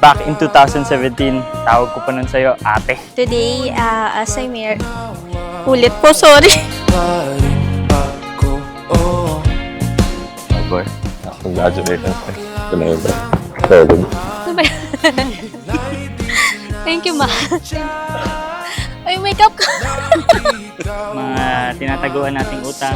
back in 2017, tawag ko pa nun sa'yo, ate. Today, as I ulit po, sorry. My boy, congratulations. Ito na yun, bro. Solid. Ano ba yan? Thank you, ma. Ay, makeup ka. Mga tinataguan nating utang.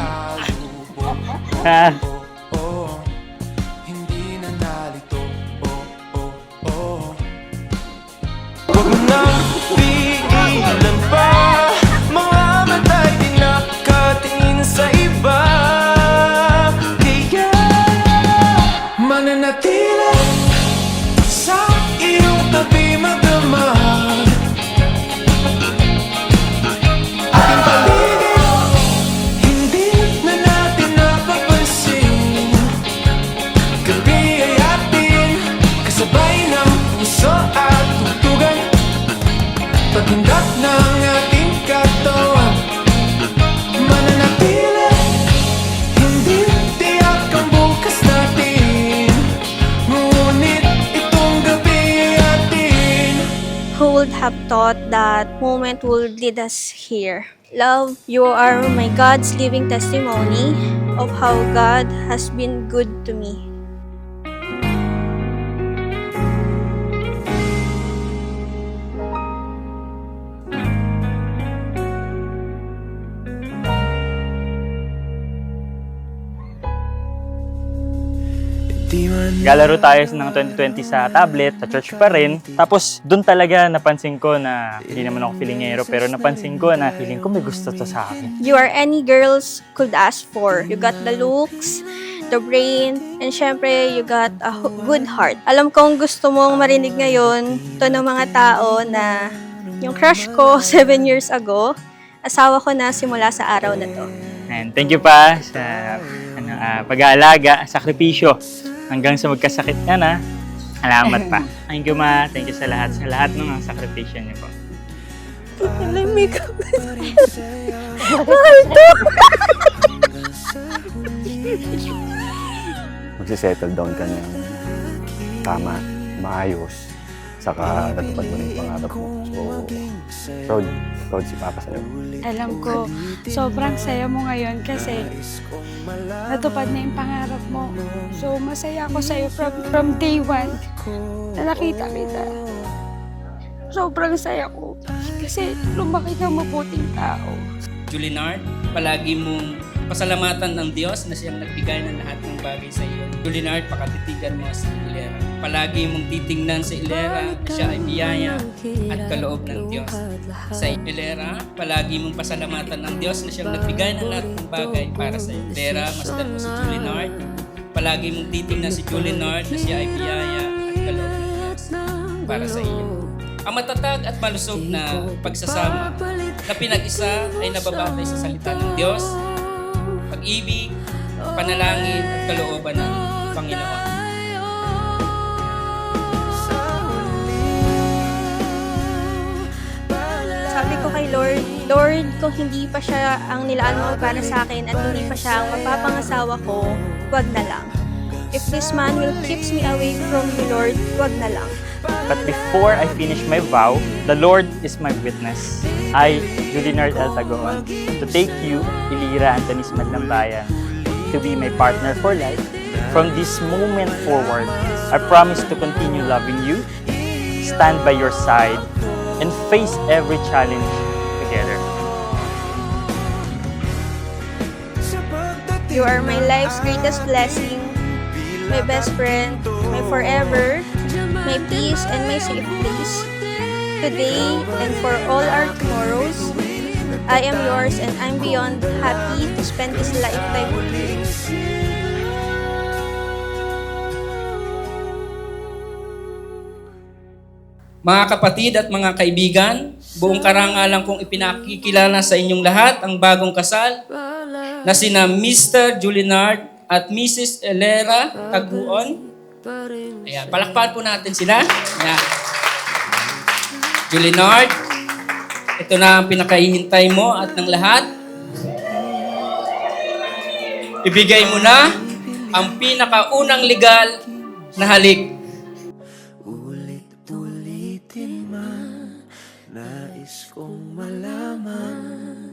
Huwag mo nang pigilan pa. Mga mata'y di nakatingin sa iba. Kaya mananatili sa iyong tabi magdamag. Ating paligid, hindi na natin napapansin. Gabi ay atin, kasabay ng puso at tugtugan. Paghindak ng ating katawan, mananatili, hindi tiyak ang bukas natin. Ngunit itong gabi ay atin. Who would have thought that moment will lead us here? Love, you are my God's living testimony of how God has been good to me. Galaro tayo ng 2020 sa tablet, sa church pa rin. Tapos, doon talaga napansin ko na, hindi naman ako feelingero, pero napansin ko na feeling ko may gusto to sa akin. You are any girls could ask for. You got the looks, the brain, and syempre, you got a good heart. Alam kong gusto mong marinig ngayon to ng mga tao na yung crush ko 7 years ago, asawa ko na simula sa araw na to. And thank you pa sa pag-aalaga, sakripisyo, hanggang sa magkasakit ka na. Salamat pa. Thank you, ma. Thank you sa lahat ng sakripisyo niyo po. Malamig ako. Mahal to! Magsisettle down ka na tama, maayos, saka natupad mo na yung pangarap mo. So, proud si Papa sa'yo. Alam ko, sobrang saya mo ngayon kasi natupad na yung pangarap mo. So, masaya ako sa'yo from day one na nakita kita. Sobrang saya ko kasi lumaki kang mabuting tao. Julinard, palagi mong pasalamatan ng Diyos na siyang nagbigay ng lahat ng bagay sa iyo. Julinard, pakatitigan mo si Ilera. Palagi mong titingnan si Ilera na siya ay biyaya at kaloob ng Diyos. Sa Ilera, palagi mong pasalamatan ng Diyos na siyang nagbigay ng lahat ng bagay para sa iyo. Ilera, masdan mo si Julinard. Palagi mong titingnan si Julinard na siya ay biyaya at kaloob ng Diyos para sa iyo. Ang matatag at malusog na pagsasama na pinag-isa ay nababatay sa salita ng Diyos, pag-ibig, panalangin at kalooban ng Panginoon. Sabi ko kay Lord, kung hindi pa siya ang nilaan mo para sa akin at hindi pa siya ang mapapangasawa ko, wag na lang. If this man will keeps me away from you, Lord, wag na lang. But before I finish my vow, the Lord is my witness. I, Julinard L. Tagoon, to take you, Ilira Antonis Madlambayan, to be my partner for life. From this moment forward, I promise to continue loving you, stand by your side, and face every challenge together. You are my life's greatest blessing, my best friend, my forever, my peace and my safe place. Today and for all our tomorrows, I am yours and I'm beyond happy to spend this lifetime with you. Mga kapatid at mga kaibigan, buong karangalan kong ipinakikilala sa inyong lahat ang bagong kasal na sina Mr. Julinard at Mrs. Ilera Taguon. Ayan, palakpakan po natin sila. Ayan. Julinard, ito na ang pinakahihintay mo at ng lahat. Ibigay mo na ang pinakaunang legal na halik. Nais kong malaman